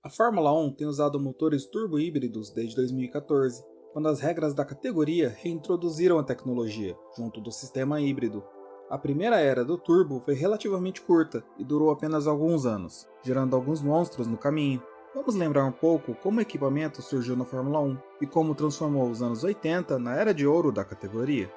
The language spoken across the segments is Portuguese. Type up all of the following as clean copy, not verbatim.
A Fórmula 1 tem usado motores turbo-híbridos desde 2014, quando as regras da categoria reintroduziram a tecnologia, junto do sistema híbrido. A primeira era do turbo foi relativamente curta e durou apenas alguns anos, gerando alguns monstros no caminho. Vamos lembrar um pouco como o equipamento surgiu na Fórmula 1 e como transformou os anos 80 na era de ouro da categoria.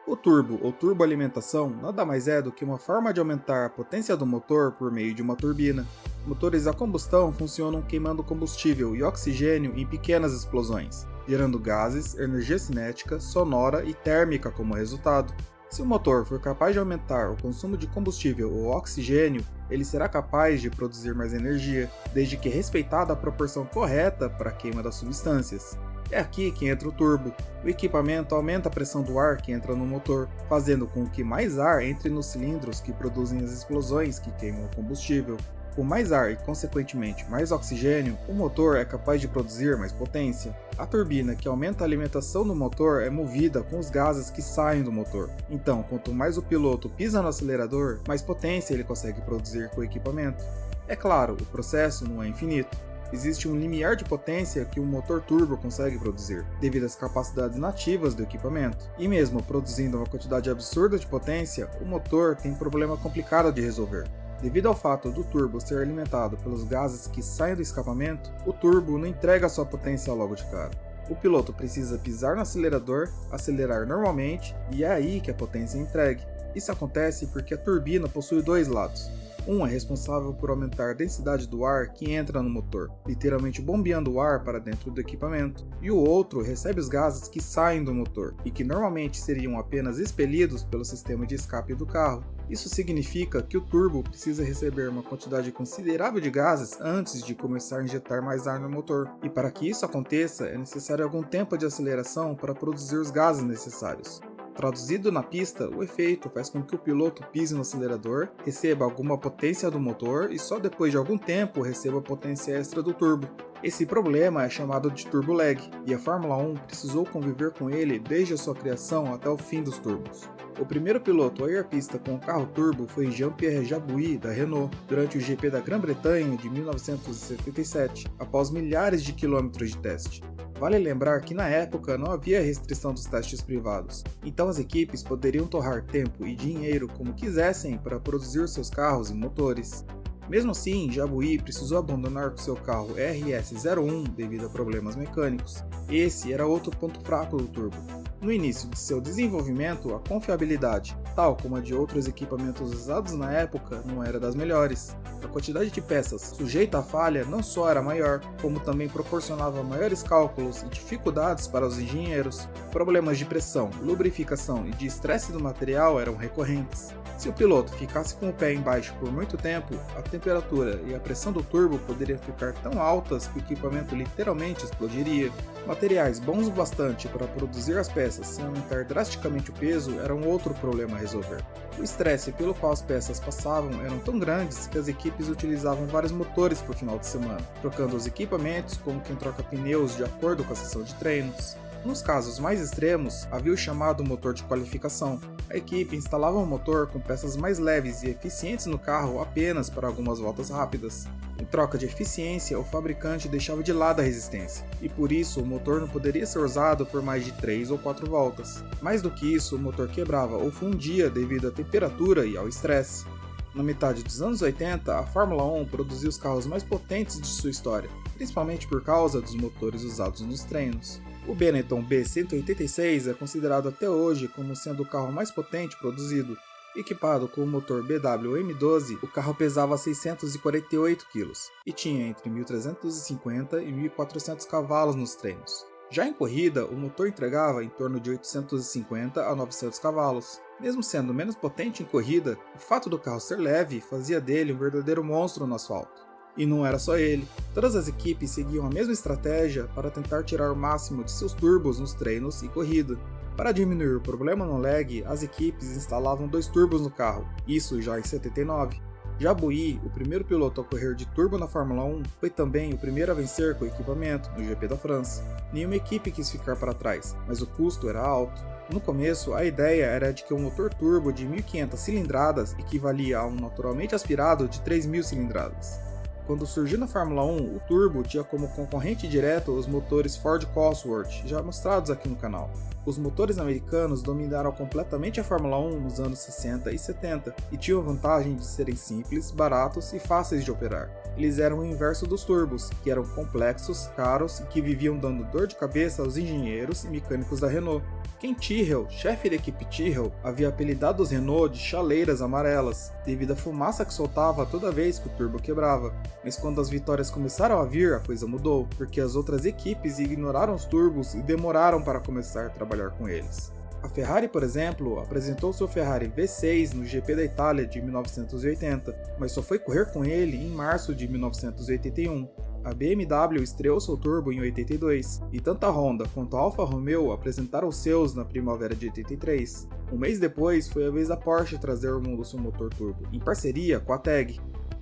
O turbo ou turboalimentação nada mais é do que uma forma de aumentar a potência do motor por meio de uma turbina. Motores a combustão funcionam queimando combustível e oxigênio em pequenas explosões, gerando gases, energia cinética, sonora e térmica como resultado. Se o motor for capaz de aumentar o consumo de combustível ou oxigênio, ele será capaz de produzir mais energia, desde que respeitada a proporção correta para a queima das substâncias. É aqui que entra o turbo. O equipamento aumenta a pressão do ar que entra no motor, fazendo com que mais ar entre nos cilindros que produzem as explosões que queimam o combustível. Com mais ar e, consequentemente, mais oxigênio, o motor é capaz de produzir mais potência. A turbina que aumenta a alimentação do motor é movida com os gases que saem do motor. Então, quanto mais o piloto pisa no acelerador, mais potência ele consegue produzir com o equipamento. É claro, o processo não é infinito. Existe um limiar de potência que um motor turbo consegue produzir, devido às capacidades nativas do equipamento. E mesmo produzindo uma quantidade absurda de potência, o motor tem um problema complicado de resolver. Devido ao fato do turbo ser alimentado pelos gases que saem do escapamento, o turbo não entrega sua potência logo de cara. O piloto precisa pisar no acelerador, acelerar normalmente, e é aí que a potência é entregue. Isso acontece porque a turbina possui dois lados. Um é responsável por aumentar a densidade do ar que entra no motor, literalmente bombeando o ar para dentro do equipamento, e o outro recebe os gases que saem do motor, e que normalmente seriam apenas expelidos pelo sistema de escape do carro. Isso significa que o turbo precisa receber uma quantidade considerável de gases antes de começar a injetar mais ar no motor, e para que isso aconteça é necessário algum tempo de aceleração para produzir os gases necessários. Traduzido na pista, o efeito faz com que o piloto pise no acelerador, receba alguma potência do motor e só depois de algum tempo receba a potência extra do turbo. Esse problema é chamado de turbo lag, e a Fórmula 1 precisou conviver com ele desde a sua criação até o fim dos turbos. O primeiro piloto a ir à pista com o carro turbo foi Jean-Pierre Jabouille, da Renault, durante o GP da Grã-Bretanha de 1977, após milhares de quilômetros de teste. Vale lembrar que na época não havia restrição dos testes privados, então as equipes poderiam torrar tempo e dinheiro como quisessem para produzir seus carros e motores. Mesmo assim, Jabouille precisou abandonar seu carro RS01 devido a problemas mecânicos. Esse era outro ponto fraco do turbo. No início de seu desenvolvimento, a confiabilidade, tal como a de outros equipamentos usados na época, não era das melhores. A quantidade de peças sujeita à falha não só era maior, como também proporcionava maiores cálculos e dificuldades para os engenheiros. Problemas de pressão, lubrificação e de estresse do material eram recorrentes. Se o piloto ficasse com o pé embaixo por muito tempo, a temperatura e a pressão do turbo poderiam ficar tão altas que o equipamento literalmente explodiria. Materiais bons o bastante para produzir as peças sem aumentar drasticamente o peso era um outro problema a resolver. O estresse pelo qual as peças passavam eram tão grandes que as equipes utilizavam vários motores por final de semana, trocando os equipamentos como quem troca pneus de acordo com a sessão de treinos. Nos casos mais extremos, havia o chamado motor de qualificação. A equipe instalava um motor com peças mais leves e eficientes no carro apenas para algumas voltas rápidas. Em troca de eficiência, o fabricante deixava de lado a resistência, e por isso o motor não poderia ser usado por mais de 3 ou 4 voltas. Mais do que isso, o motor quebrava ou fundia devido à temperatura e ao estresse. Na metade dos anos 80, a Fórmula 1 produziu os carros mais potentes de sua história, principalmente por causa dos motores usados nos treinos. O Benetton B186 é considerado até hoje como sendo o carro mais potente produzido. Equipado com o motor BMW M12, o carro pesava 648 kg e tinha entre 1.350 e 1.400 cavalos nos treinos. Já em corrida, o motor entregava em torno de 850 a 900 cavalos. Mesmo sendo menos potente em corrida, o fato do carro ser leve fazia dele um verdadeiro monstro no asfalto. E não era só ele, todas as equipes seguiam a mesma estratégia para tentar tirar o máximo de seus turbos nos treinos e corrida. Para diminuir o problema no lag, as equipes instalavam 2 turbos no carro, isso já em 79. Jabouille, o primeiro piloto a correr de turbo na Fórmula 1, foi também o primeiro a vencer com o equipamento no GP da França. Nenhuma equipe quis ficar para trás, mas o custo era alto. No começo, a ideia era de que um motor turbo de 1.500 cilindradas equivalia a um naturalmente aspirado de 3.000 cilindradas. Quando surgiu na Fórmula 1, o turbo tinha como concorrente direto os motores Ford Cosworth, já mostrados aqui no canal. Os motores americanos dominaram completamente a Fórmula 1 nos anos 60 e 70 e tinham a vantagem de serem simples, baratos e fáceis de operar. Eles eram o inverso dos turbos, que eram complexos, caros e que viviam dando dor de cabeça aos engenheiros e mecânicos da Renault. Ken Tyrrell, chefe da equipe Tyrrell, havia apelidado os Renault de chaleiras amarelas, devido à fumaça que soltava toda vez que o turbo quebrava. Mas quando as vitórias começaram a vir, a coisa mudou, porque as outras equipes ignoraram os turbos e demoraram para começar a trabalhar com eles. A Ferrari, por exemplo, apresentou seu Ferrari V6 no GP da Itália de 1980, mas só foi correr com ele em março de 1981. A BMW estreou seu turbo em 82, e tanto a Honda quanto a Alfa Romeo apresentaram os seus na primavera de 83. Um mês depois, foi a vez da Porsche trazer ao mundo seu motor turbo, em parceria com a TAG.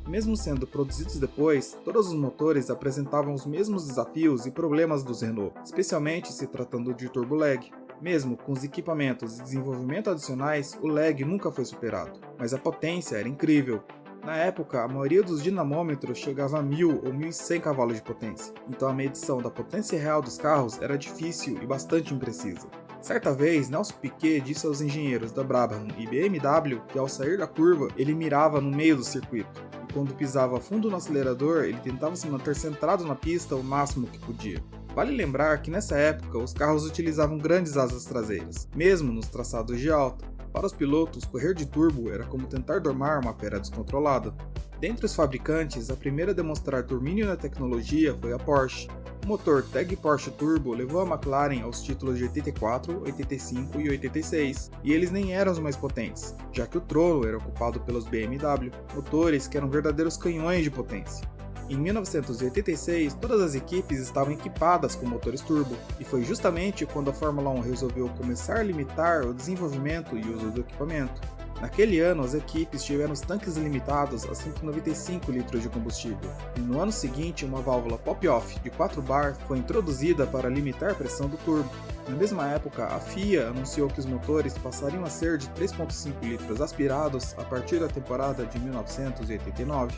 Mesmo sendo produzidos depois, todos os motores apresentavam os mesmos desafios e problemas dos Renault, especialmente se tratando de turbo lag. Mesmo com os equipamentos e desenvolvimento adicionais, o lag nunca foi superado, mas a potência era incrível. Na época, a maioria dos dinamômetros chegava a 1000 ou 1100 cavalos de potência, então a medição da potência real dos carros era difícil e bastante imprecisa. Certa vez, Nelson Piquet disse aos engenheiros da Brabham e BMW que ao sair da curva, ele mirava no meio do circuito, e quando pisava fundo no acelerador, ele tentava se manter centrado na pista o máximo que podia. Vale lembrar que nessa época, os carros utilizavam grandes asas traseiras, mesmo nos traçados de alta. Para os pilotos, correr de turbo era como tentar domar uma fera descontrolada. Dentre os fabricantes, a primeira a demonstrar domínio na tecnologia foi a Porsche. O motor TAG Porsche Turbo levou a McLaren aos títulos de 84, 85 e 86, e eles nem eram os mais potentes, já que o trono era ocupado pelos BMW, motores que eram verdadeiros canhões de potência. Em 1986, todas as equipes estavam equipadas com motores turbo, e foi justamente quando a Fórmula 1 resolveu começar a limitar o desenvolvimento e uso do equipamento. Naquele ano, as equipes tiveram os tanques limitados a 195 litros de combustível, e no ano seguinte uma válvula pop-off de 4 bar foi introduzida para limitar a pressão do turbo. Na mesma época, a FIA anunciou que os motores passariam a ser de 3,5 litros aspirados a partir da temporada de 1989.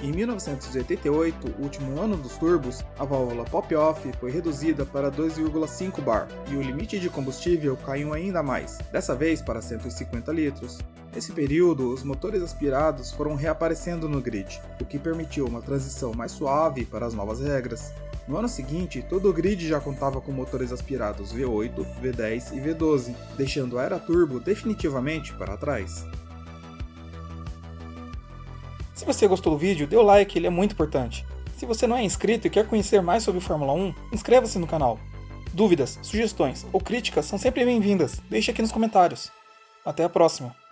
Em 1988, o último ano dos turbos, a válvula pop-off foi reduzida para 2,5 bar e o limite de combustível caiu ainda mais, dessa vez para 150 litros. Nesse período, os motores aspirados foram reaparecendo no grid, o que permitiu uma transição mais suave para as novas regras. No ano seguinte, todo o grid já contava com motores aspirados V8, V10 e V12, deixando a era turbo definitivamente para trás. Se você gostou do vídeo, dê o like, ele é muito importante. Se você não é inscrito e quer conhecer mais sobre Fórmula 1, inscreva-se no canal. Dúvidas, sugestões ou críticas são sempre bem-vindas, deixe aqui nos comentários. Até a próxima!